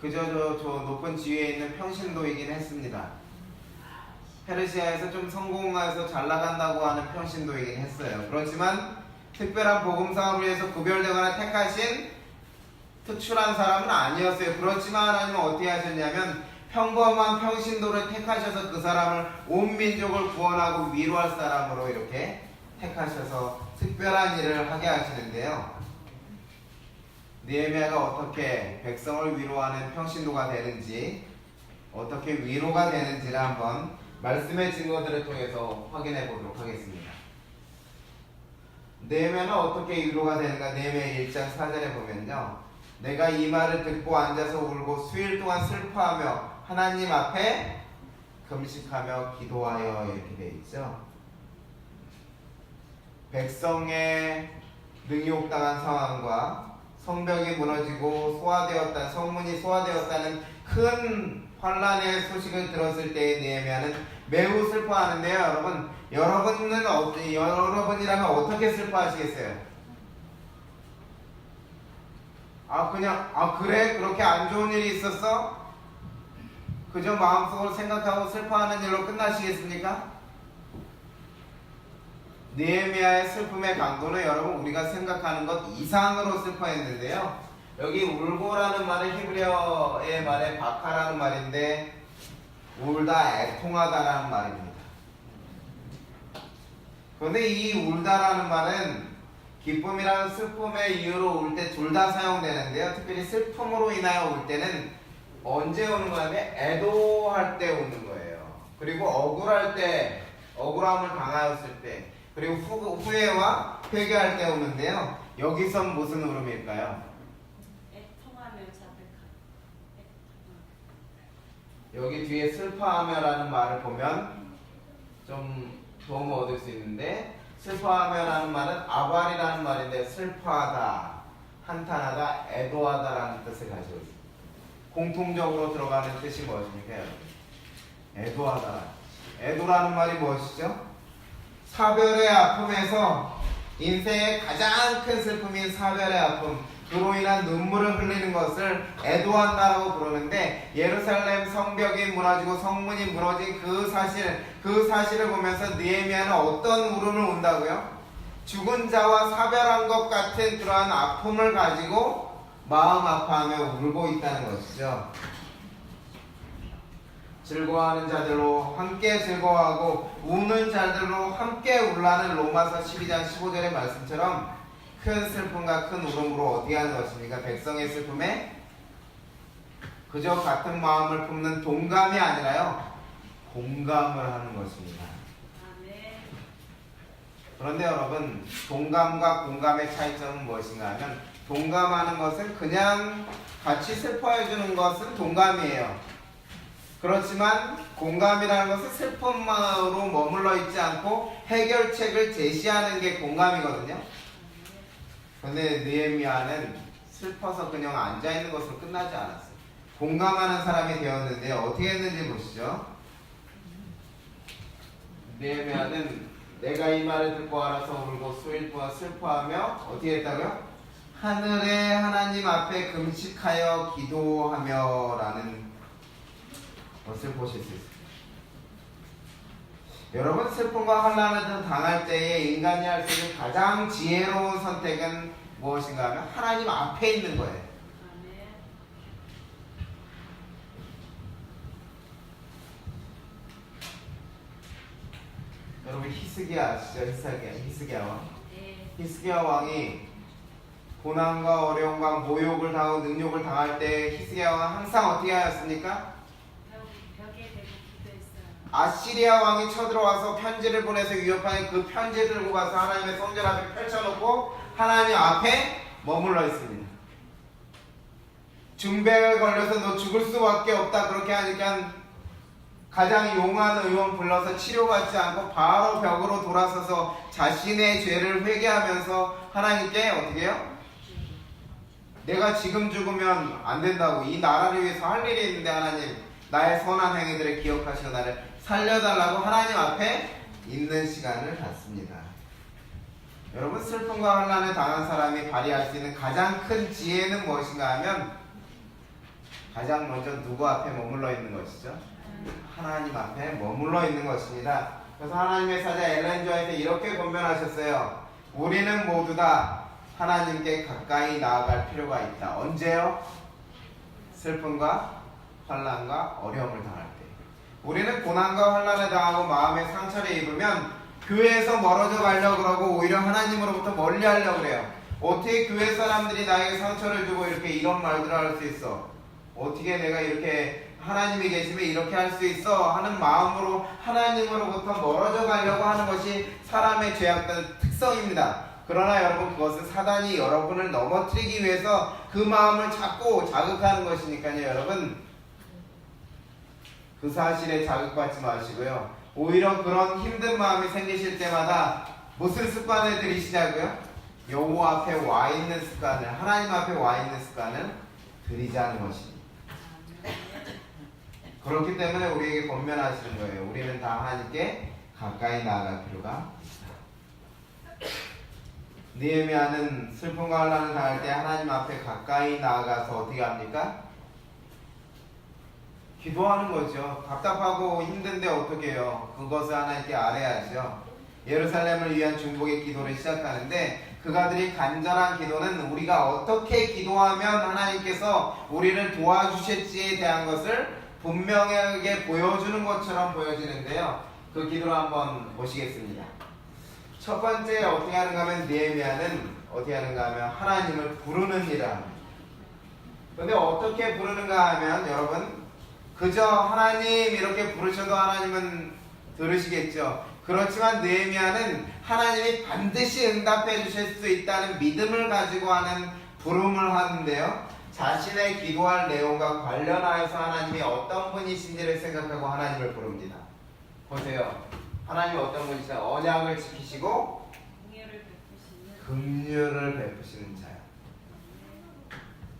그저 저 높은 지위에 있는 평신도이긴 했습니다. 페르시아에서 좀 성공해서 잘 나간다고 하는 평신도이긴 했어요. 그렇지만 특별한 복음 사업을 위해서 구별되거나 택하신 특출한 사람은 아니었어요. 그렇지만 하나님은 어떻게 하셨냐면 평범한 평신도를 택하셔서 그 사람을 온 민족을 구원하고 위로할 사람으로 이렇게 택하셔서 특별한 일을 하게 하시는데요. 느헤미야가 어떻게 백성을 위로하는 평신도가 되는지, 어떻게 위로가 되는지를 한번 말씀의 증거들을 통해서 확인해 보도록 하겠습니다. 느헤미야는 어떻게 위로가 되는가? 느헤미야 1장 4절에 보면요, 내가 이 말을 듣고 앉아서 울고 수일 동안 슬퍼하며 하나님 앞에 금식하며 기도하여, 이렇게 되어 있죠. 백성의 능욕당한 상황과 성벽이 무너지고 성문이 소화되었다는 큰 환란의 소식을 들었을 때의 느헤미야는 매우 슬퍼하는데요. 여러분이라면 어떻게 슬퍼하시겠어요? 그래? 그렇게 안 좋은 일이 있었어? 그저 마음속으로 생각하고 슬퍼하는 일로 끝나시겠습니까? 느헤미야의 슬픔의 강도는 여러분 우리가 생각하는 것 이상으로 슬퍼했는데요. 여기 울고라는 말은 히브리어의 말에 바카라는 말인데 울다, 애통하다라는 말입니다. 그런데 이 울다라는 말은 기쁨이랑 슬픔의 이유로 울 때 둘 다 사용되는데요. 특별히 슬픔으로 인하여 울 때는 언제 우는 거냐면 애도할 때 우는 거예요. 그리고 억울할 때, 억울함을 당하였을 때, 그리고 후회와 회개할 때 우는데요. 여기선 무슨 울음일까요? 애통하며 자백하며. 여기 뒤에 슬퍼하며라는 말을 보면 좀 도움을 얻을 수 있는데, 슬퍼하며라는 말은 아발이라는 말인데 슬퍼하다, 한탄하다, 애도하다라는 뜻을 가지고 있습니다. 공통적으로 들어가는 뜻이 무엇입니까, 여러분? 애도하다. 애도라는 말이 무엇이죠? 사별의 아픔에서 인생의 가장 큰 슬픔인 사별의 아픔, 그로 인한 눈물을 흘리는 것을 애도한다라고 부르는데, 예루살렘 성벽이 무너지고 성문이 무너진 그 사실을 보면서 느헤미야는 어떤 울음을 운다고요? 죽은 자와 사별한 것 같은 그러한 아픔을 가지고 마음 아파하며 울고 있다는 것이죠. 즐거워하는 자들로 함께 즐거워하고 우는 자들로 함께 울라는 로마서 12장 15절의 말씀처럼 큰 슬픔과 큰 울음으로 어떻게 하는 것입니까? 백성의 슬픔에 그저 같은 마음을 품는 동감이 아니라요, 공감을 하는 것입니다. 아멘. 그런데 여러분, 동감과 공감의 차이점은 무엇인가 하면, 동감하는 것은 그냥 같이 슬퍼해 주는 것은 동감이에요. 그렇지만 공감이라는 것은 슬픔으로 머물러 있지 않고 해결책을 제시하는 게 공감이거든요. 그런데 느헤미야는 슬퍼서 그냥 앉아있는 것으로 끝나지 않았어요. 공감하는 사람이 되었는데 어떻게 했는지 보시죠. 느헤미야는 내가 이 말을 듣고 알아서 울고 수일 동안 슬퍼하며 어떻게 했다고요? 하늘의 하나님 앞에 금식하여 기도하며 라는 것을 보실 수 있습니다. 여러분, 슬픔과 환난을 당할 때에 인간이 할 수 있는 가장 지혜로운 선택은 무엇인가 하면 하나님 앞에 있는 거예요. 아멘. 여러분, 히스기야 아시죠? 히스기야 왕. 네. 히스기야 왕이 고난과 어려움과 모욕을 당하고 능욕을 당할 때 히스기야 왕은 항상 어떻게 하였습니까? 벽에 대고 기도했어요. 아시리아 왕이 쳐들어와서 편지를 보내서 위협하는 그 편지를 들고 가서 하나님의 성전 앞에 펼쳐놓고 하나님 앞에 머물러 있습니다. 중백에 걸려서 너 죽을 수밖에 없다 그렇게 하니까 가장 용한 의원 불러서 치료받지 않고 바로 벽으로 돌아서서 자신의 죄를 회개하면서 하나님께 어떻게 해요? 내가 지금 죽으면 안 된다고, 이 나라를 위해서 할 일이 있는데 하나님 나의 선한 행위들을 기억하시고 나를 살려달라고 하나님 앞에 있는 시간을 갖습니다. 여러분, 슬픔과 환난을 당한 사람이 발휘할 수 있는 가장 큰 지혜는 무엇인가 하면 가장 먼저 누구 앞에 머물러 있는 것이죠? 하나님 앞에 머물러 있는 것입니다. 그래서 하나님의 사자 엘렌 주하에서 이렇게 권면하셨어요. 우리는 모두 다 하나님께 가까이 나아갈 필요가 있다. 언제요? 슬픔과 환난과 어려움을 당할 때. 우리는 고난과 환난을 당하고 마음에 상처를 입으면 교회에서 멀어져 가려고 그러고 오히려 하나님으로부터 멀리 하려고 그래요. 어떻게 교회 사람들이 나에게 상처를 주고 이렇게 이런 말들을 할 수 있어? 어떻게 내가 이렇게 하나님이 계시면 이렇게 할 수 있어? 하는 마음으로 하나님으로부터 멀어져 가려고 하는 것이 사람의 죄악된 특성입니다. 그러나 여러분, 그것은 사단이 여러분을 넘어뜨리기 위해서 그 마음을 자꾸 자극하는 것이니까요. 여러분, 그 사실에 자극받지 마시고요. 오히려 그런 힘든 마음이 생기실 때마다 무슨 습관을 들이시자고요? 여호와 앞에 와 있는 습관을, 하나님 앞에 와 있는 습관을 들이자는 것입니다. 그렇기 때문에 우리에게 권면하시는 거예요. 우리는 다 하나님께 가까이 나아갈 필요가 있다. 느헤미야는 슬픔과 환난을 당할 때 하나님 앞에 가까이 나아가서 어떻게 합니까? 기도하는 거죠. 답답하고 힘든데 어떻게 해요? 그것을 하나님께 아뢰야죠. 예루살렘을 위한 중보의 기도를 시작하는데 그가들이 간절한 기도는 우리가 어떻게 기도하면 하나님께서 우리를 도와주실지에 대한 것을 분명하게 보여주는 것처럼 보여지는데요. 그 기도를 한번 보시겠습니다. 첫 번째 어떻게 하는가 하면 느헤미야는 어떻게 하는가 하면 하나님을 부르는 일을 합니다. 그런데 어떻게 부르는가 하면 여러분, 그저 하나님 이렇게 부르셔도 하나님은 들으시겠죠. 그렇지만 느헤미야는 하나님이 반드시 응답해 주실 수 있다는 믿음을 가지고 하는 부름을 하는데요. 자신의 기도할 내용과 관련하여서 하나님이 어떤 분이신지를 생각하고 하나님을 부릅니다. 보세요. 하나님이 어떤 분이시냐? 언약을 지키시고 긍휼을 베푸시는 자요.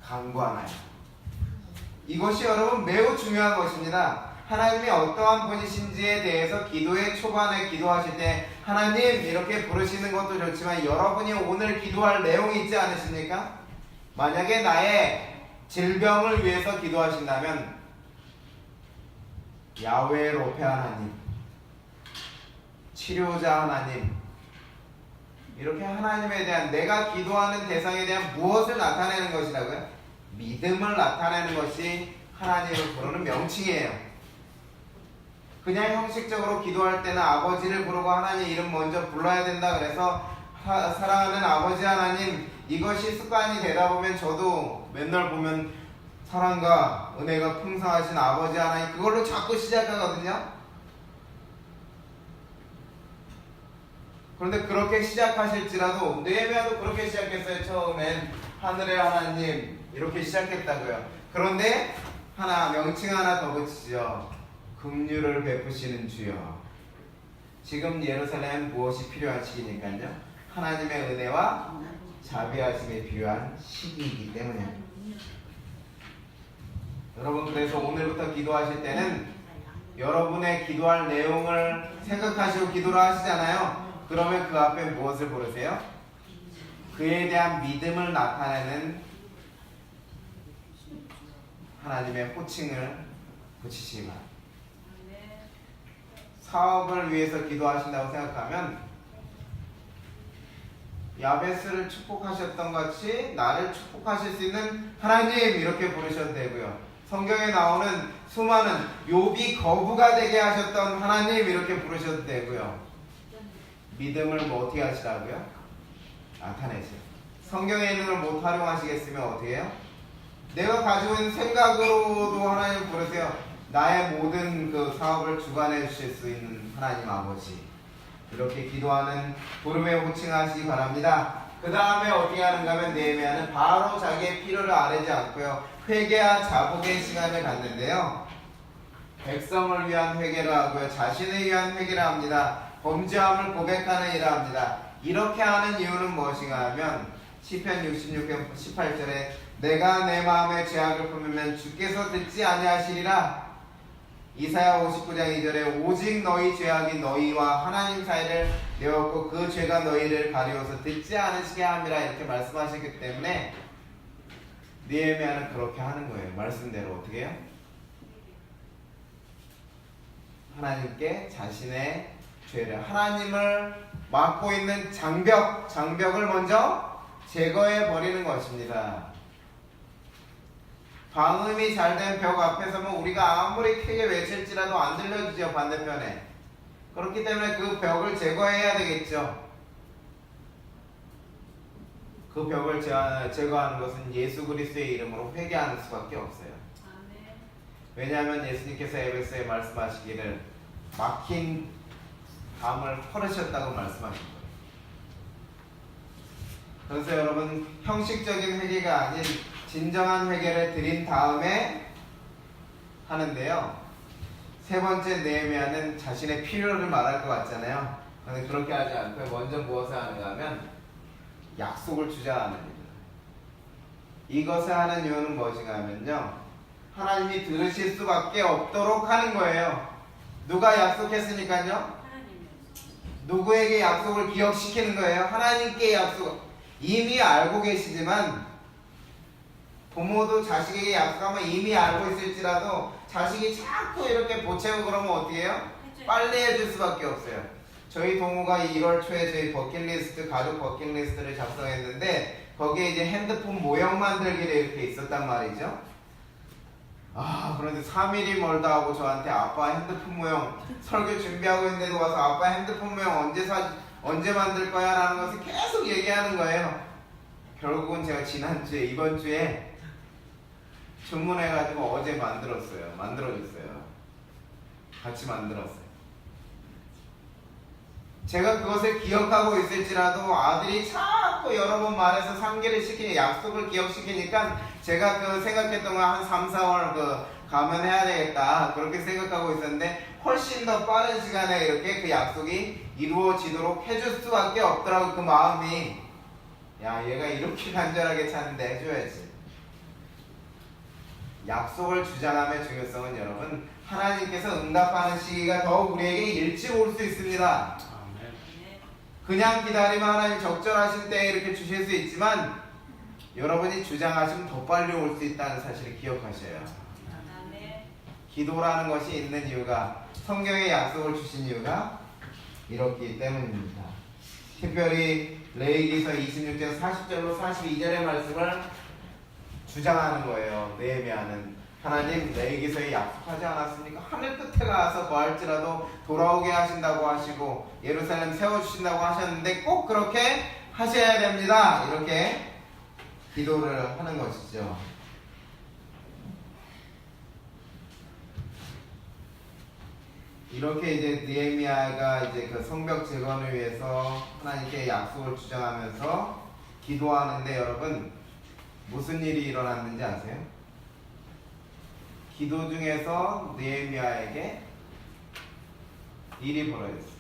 강구하나요. 이것이 여러분 매우 중요한 것입니다. 하나님이 어떠한 분이신지에 대해서 기도의 초반에 기도하실 때 하나님 이렇게 부르시는 것도 좋지만 여러분이 오늘 기도할 내용이 있지 않으십니까? 만약에 나의 질병을 위해서 기도하신다면 야훼 로페 하나님, 치료자 하나님, 이렇게 하나님에 대한 내가 기도하는 대상에 대한 무엇을 나타내는 것이라고요? 믿음을 나타내는 것이 하나님을 부르는 명칭이에요. 그냥 형식적으로 기도할 때는 아버지를 부르고 하나님 이름 먼저 불러야 된다 그래서 사랑하는 아버지 하나님, 이것이 습관이 되다 보면 저도 맨날 보면 사랑과 은혜가 풍성하신 아버지 하나님, 그걸로 자꾸 시작하거든요. 그런데 그렇게 시작하실지라도 느헤미야도 그렇게 시작했어요. 처음엔 하늘의 하나님 이렇게 시작했다고요. 그런데 명칭 하나 더 붙이죠. 긍휼을 베푸시는 주여. 지금 예루살렘 무엇이 필요한 시기니까요? 하나님의 은혜와 자비하심이 필요한 시기이기 때문에. 여러분, 그래서 오늘부터 기도하실 때는 여러분의 기도할 내용을 생각하시고 기도를 하시잖아요. 그러면 그 앞에 무엇을 부르세요? 그에 대한 믿음을 나타내는 하나님의 호칭을 붙이시기 바랍니다. 사업을 위해서 기도하신다고 생각하면 야베스를 축복하셨던 것 같이 나를 축복하실 수 있는 하나님 이렇게 부르셔도 되고요. 성경에 나오는 수많은 욥이 거부가 되게 하셨던 하나님 이렇게 부르셔도 되고요. 믿음을 뭐 어떻게 하시라고요? 나타내세요. 성경에 있는 걸 못 활용하시겠으면 어떻게 해요? 내가 가지고 있는 생각으로도 하나님 부르세요. 나의 모든 그 사업을 주관해 주실 수 있는 하나님 아버지, 이렇게 기도하는 부름에 호칭하시기 바랍니다. 그 다음에 어떻게 하는가 하면 느헤미야는 바로 자기의 필요를 아뢰지 않고요, 회개와 자복의 시간을 갖는데요, 백성을 위한 회개를 하고요, 자신을 위한 회개를 합니다. 범죄함을 고백하는 일을 합니다. 이렇게 하는 이유는 무엇인가 하면 시편 66편 18절에 내가 내 마음의 죄악을 품으면 주께서 듣지 아니하시리라. 이사야 59장 2절에 오직 너희 죄악이 너희와 하나님 사이를 내었고 그 죄가 너희를 가리워서 듣지 않으시게 함이라 이렇게 말씀하셨기 때문에 느헤미야는 그렇게 하는 거예요. 말씀대로 어떻게 해요? 하나님께 자신의 죄를, 하나님을 막고 있는 장벽을 먼저 제거해 버리는 것입니다. 방음이 잘 된 벽 앞에서는 우리가 아무리 크게 외칠지라도 안 들려주죠, 반대편에. 그렇기 때문에 그 벽을 제거해야 되겠죠. 그 벽을 제거하는 것은 예수 그리스도의 이름으로 회개하는 수밖에 없어요. 왜냐하면 예수님께서 에베소에 말씀하시기를 막힌 담을 헐으셨다고 말씀하신 거예요. 그래서 여러분, 형식적인 회개가 아닌 진정한 회개를 드린 다음에 하는데요, 세 번째 느헤미야는 자신의 필요를 말할 것 같잖아요. 그런데 그렇게 하지 않고 먼저 무엇을 하는가 하면 약속을 주장하는 겁니다. 이것을 하는 이유는 무엇인가 하면요, 하나님이 들으실 수밖에 없도록 하는 거예요. 누가 약속했으니까요? 누구에게 약속을 기억시키는 거예요? 하나님께 약속. 이미 알고 계시지만, 부모도 자식에게 약속하면 이미 알고 있을지라도 자식이 자꾸 이렇게 보채고 그러면 어떻게 해요? 빨리 해줄 수밖에 없어요. 저희 동호가 1월 초에 저희 버킷리스트, 가족 버킷리스트를 작성했는데 거기에 이제 핸드폰 모형 만들기를 이렇게 있었단 말이죠. 그런데 3일이 멀다 하고 저한테 아빠 핸드폰 모형 설교 준비하고 있는데도 와서 아빠 핸드폰 모형 언제 만들 거야? 라는 것을 계속 얘기하는 거예요. 결국은 제가 이번 주에 주문해가지고 어제 만들어줬어요. 같이 만들었어요. 제가 그것을 기억하고 있을지라도 아들이 자꾸 여러 번 말해서 상기를 시키니, 약속을 기억시키니까 제가 생각했던 거 한 3, 4월 가면 해야 되겠다 그렇게 생각하고 있었는데, 훨씬 더 빠른 시간에 이렇게 그 약속이 이루어지도록 해줄 수밖에 없더라고. 그 마음이, 야, 얘가 이렇게 간절하게 찾는데 해줘야지. 약속을 주장함의 중요성은 여러분, 하나님께서 응답하는 시기가 더욱 우리에게 일찍 올 수 있습니다. 그냥 기다리면 하나님 적절하신 때에 이렇게 주실 수 있지만, 여러분이 주장하시면 더 빨리 올 수 있다는 사실을 기억하셔요. 기도라는 것이 있는 이유가, 성경에 약속을 주신 이유가 이렇기 때문입니다. 특별히 레위기서 26장 40절로 42절의 말씀을 주장하는 거예요. 느헤미야는 하나님 레위기서에 약속하지 않았습니까? 하늘 끝에 가서 거할지라도 돌아오게 하신다고 하시고 예루살렘 세워주신다고 하셨는데 꼭 그렇게 하셔야 됩니다. 이렇게 기도를 하는 것이죠. 이렇게 이제 느헤미야가 이제 그 성벽 재건을 위해서 하나님께 약속을 주장하면서 기도하는데 여러분 무슨 일이 일어났는지 아세요? 기도 중에서 느헤미야에게 일이 벌어졌어요.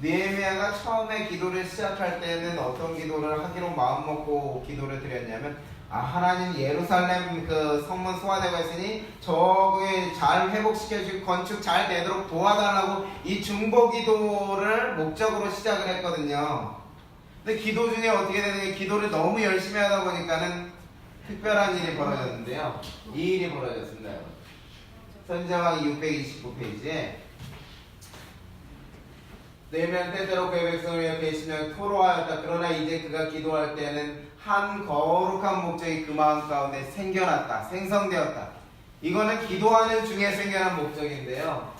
느헤미야가 처음에 기도를 시작할 때는 어떤 기도를 하기로 마음먹고 기도를 드렸냐면 하나님 예루살렘 그 성문 소화되고 있으니 저거에 잘 회복시켜주고 건축 잘 되도록 도와달라고 이 중보 기도를 목적으로 시작을 했거든요. 근데 기도 중에 어떻게 되는 게 기도를 너무 열심히 하다 보니까는 특별한 일이 벌어졌는데요. 이 일이 벌어졌습니다. 선지자왕 629페이지에 느헤미야는 때때로 그의 백성을 위하여 계시며 토로하였다. 그러나 이제 그가 기도할 때는 한 거룩한 목적이 그 마음 가운데 생겨났다. 생성되었다. 이거는 기도하는 중에 생겨난 목적인데요.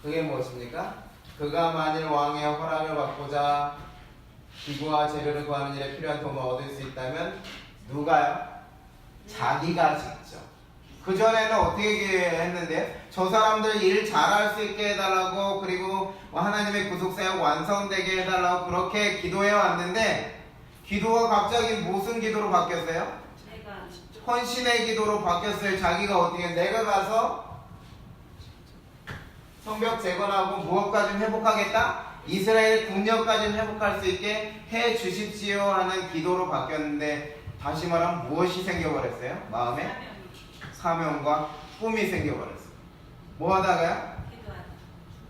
그게 무엇입니까? 그가 만일 왕의 허락을 받고자 기구와 재료를 구하는 일에 필요한 돈을 얻을 수 있다면 누가요? 자기가 직접. 그전에는 어떻게 했는데요? 저 사람들 일 잘할 수 있게 해달라고 그리고 하나님의 구속사역 완성되게 해달라고 그렇게 기도해 왔는데 기도가 갑자기 무슨 기도로 바뀌었어요? 제가 헌신의 기도로 바뀌었어요. 자기가 어떻게 내가 가서 성벽 재건하고 무엇까지 회복하겠다? 이스라엘 국력까지 회복할 수 있게 해 주십시오 하는 기도로 바뀌었는데 다시 말하면 무엇이 생겨버렸어요? 마음에 사명과 꿈이 생겨버렸어요. 뭐 하다가요? 기도하다.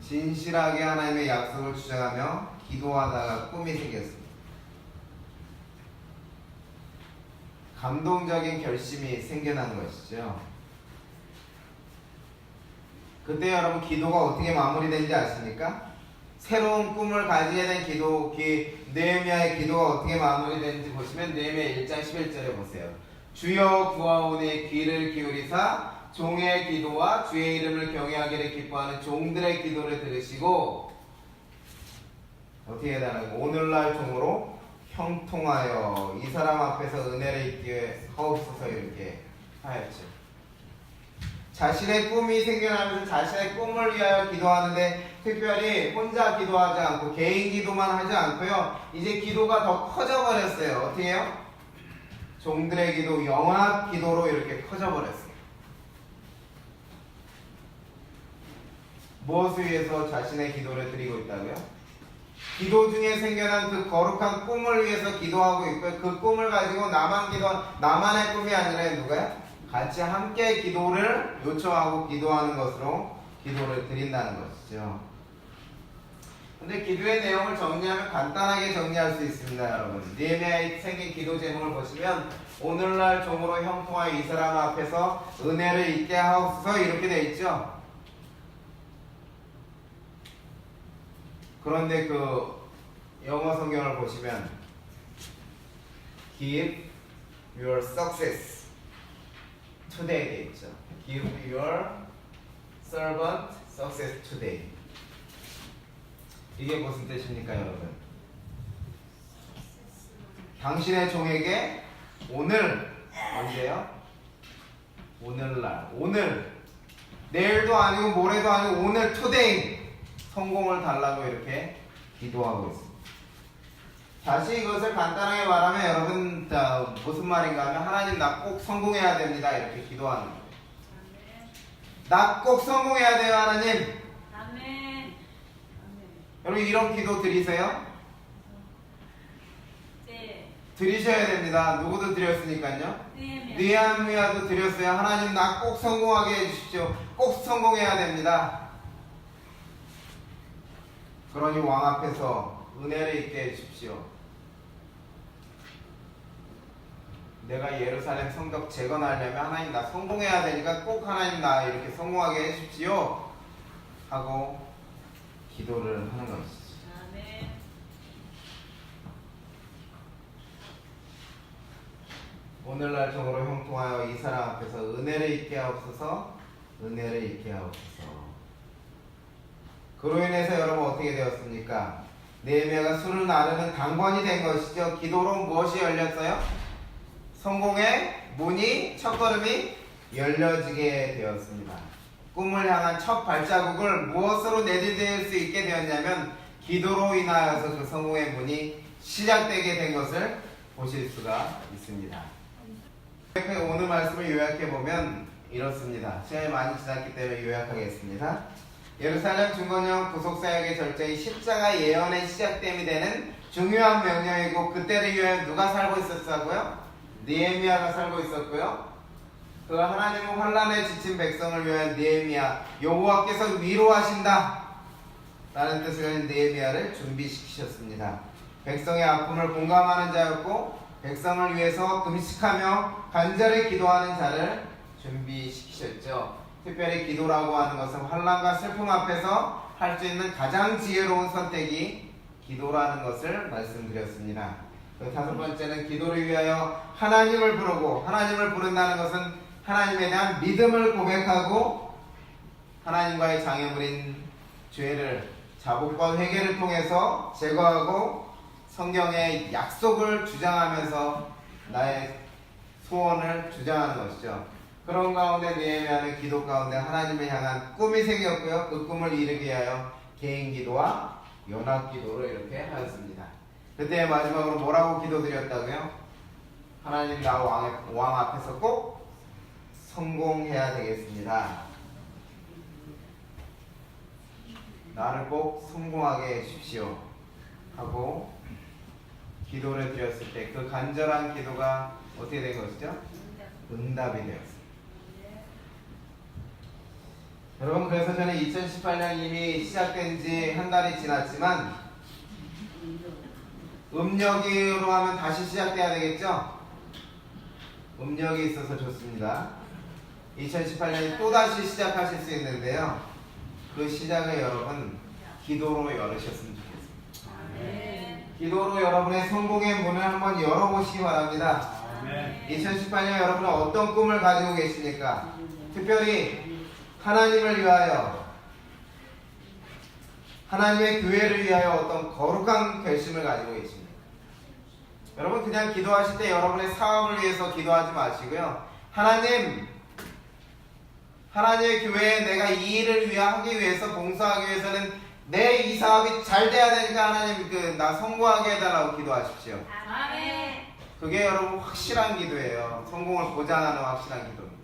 진실하게 하나님의 약속을 주장하며 기도하다가 꿈이 생겼습니다. 감동적인 결심이 생겨난 것이죠. 그때 여러분 기도가 어떻게 마무리된지 아십니까? 새로운 꿈을 가지게 된 느헤미야의 기도가 어떻게 마무리되는지 보시면 느헤미야 1장 11절에 보세요. 주여 구하오니 귀를 기울이사 종의 기도와 주의 이름을 경외하기를 기뻐하는 종들의 기도를 들으시고 어떻게 해달라고 오늘날 종으로 형통하여 이 사람 앞에서 은혜를 입게 하옵소서 이렇게 하였죠. 자신의 꿈이 생겨나면서 자신의 꿈을 위하여 기도하는데 특별히 혼자 기도하지 않고 개인 기도만 하지 않고요. 이제 기도가 더 커져버렸어요. 어떻게 해요? 종들의 기도, 영합 기도로 이렇게 커져버렸어요. 무엇을 위해서 자신의 기도를 드리고 있다고요? 기도 중에 생겨난 그 거룩한 꿈을 위해서 기도하고 있고요. 그 꿈을 가지고 나만의 꿈이 아니라 누가요? 같이 함께 기도를 요청하고 기도하는 것으로 기도를 드린다는 것이죠. 근데 기도의 내용을 정리하면 간단하게 정리할 수 있습니다, 여러분. 느헤미야에 생긴 기도 제목을 보시면 오늘날 종으로 형통하여 이 사람 앞에서 은혜를 있게 하옵소서 이렇게 돼 있죠. 그런데 그 영어 성경을 보시면 Give your success today 돼 있죠. Give your servant success today. 이게 무슨 뜻입니까, 여러분? 당신의 종에게 오늘 언제요? 오늘날 오늘 내일도 아니고 모레도 아니고 오늘 today 성공을 달라고 이렇게 기도하고 있습니다. 다시 이것을 간단하게 말하면 여러분 무슨 말인가 하면 하나님 나 꼭 성공해야 됩니다 이렇게 기도하는 거예요. 나 꼭 성공해야 돼요 하나님. 아멘. 여러분 이런 기도 드리세요? 네. 드리셔야 됩니다. 누구도 드렸으니까요. 느헤미야. 느헤미야도 드렸어요. 하나님 나 꼭 성공하게 해주십시오. 꼭 성공해야 됩니다. 그러니 왕 앞에서 은혜를 있게 해주십시오. 내가 예루살렘 성벽 재건하려면 하나님 나 성공해야 되니까 꼭 하나님 나 이렇게 성공하게 해주십시오 하고 기도를 하는 것이죠. 아멘. 오늘날 종으로 형통하여 이 사람 앞에서 은혜를 잊게 하옵소서. 은혜를 잊게 하옵소서. 그로 인해서 여러분 어떻게 되었습니까? 느헤미야가 수를 나르는 당번이 된 것이죠. 기도로 무엇이 열렸어요? 성공의 문이, 첫걸음이 열려지게 되었습니다. 꿈을 향한 첫 발자국을 무엇으로 내디딜 수 있게 되었냐면 기도로 인하여서 그 성공의 문이 시작되게 된 것을 보실 수가 있습니다. 오늘 말씀을 요약해보면 이렇습니다. 시간이 많이 지났기 때문에 요약하겠습니다. 예루살렘 중건형 구속사역의 절정이 십자가 예언의 시작됨이 되는 중요한 명령이고, 그때를 위하여 누가 살고 있었다고요? 느헤미야가 살고 있었고요. 그 하나님은 환난에 지친 백성을 위하여 느헤미야, 여호와께서 위로하신다 라는 뜻을 가진 느헤미야를 준비시키셨습니다. 백성의 아픔을 공감하는 자였고, 백성을 위해서 금식하며 간절히 기도하는 자를 준비시키셨죠. 특별히 기도라고 하는 것은 환난과 슬픔 앞에서 할 수 있는 가장 지혜로운 선택이 기도라는 것을 말씀드렸습니다. 그 다섯 번째는 기도를 위하여 하나님을 부르고, 하나님을 부른다는 것은 하나님에 대한 믿음을 고백하고 하나님과의 장애물인 죄를 자복과 회개를 통해서 제거하고 성경의 약속을 주장하면서 나의 소원을 주장하는 것이죠. 그런 가운데 느헤미야는 기도 가운데 하나님을 향한 꿈이 생겼고요. 그 꿈을 이루기 위하여 개인 기도와 연합 기도를 이렇게 하였습니다. 그때 마지막으로 뭐라고 기도드렸다고요? 하나님, 나 왕 앞에서 꼭 성공해야 되겠습니다. 나를 꼭 성공하게 해주십시오 하고 기도를 드렸을 때 그 간절한 기도가 어떻게 된 것이죠? 응답이 되었습니다. 여러분, 그래서 저는 2018년 이미 시작된 지 한 달이 지났지만 음력으로 하면 다시 시작돼야 되겠죠? 음력이 있어서 좋습니다. 2018년이 또다시 시작하실 수 있는데요, 그 시작을 여러분 기도로 열으셨으면 좋겠습니다. 기도로 여러분의 성공의 문을 한번 열어보시기 바랍니다. 2018년 여러분은 어떤 꿈을 가지고 계십니까? 특별히 하나님을 위하여, 하나님의 교회를 위하여 어떤 거룩한 결심을 가지고 계십니까? 여러분, 그냥 기도하실 때 여러분의 사업을 위해서 기도하지 마시고요, 하나님의 교회에 내가 이 일을 하기 위해서, 봉사하기 위해서는 내 이 사업이 잘 돼야 되니까 하나님 나 성공하게 해달라고 기도하십시오. 아멘. 그게 여러분 확실한 기도예요. 성공을 보장하는 확실한 기도입니다.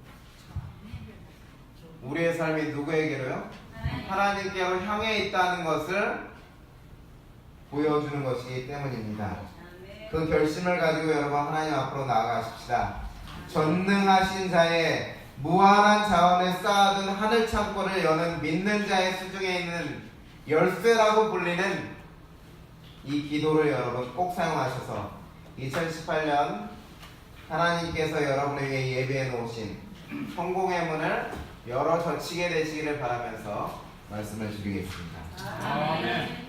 우리의 삶이 누구에게로요? 하나님께로 향해 있다는 것을 보여주는 것이기 때문입니다. 그 결심을 가지고 여러분 하나님 앞으로 나아가십시다. 전능하신 자의 무한한 자원을 쌓아둔 하늘 창고를 여는 믿는 자의 수중에 있는 열쇠라고 불리는 이 기도를 여러분 꼭 사용하셔서 2018년 하나님께서 여러분을 위해 예비해 놓으신 성공의 문을 열어 젖히게 되시기를 바라면서 말씀을 드리겠습니다. 아멘.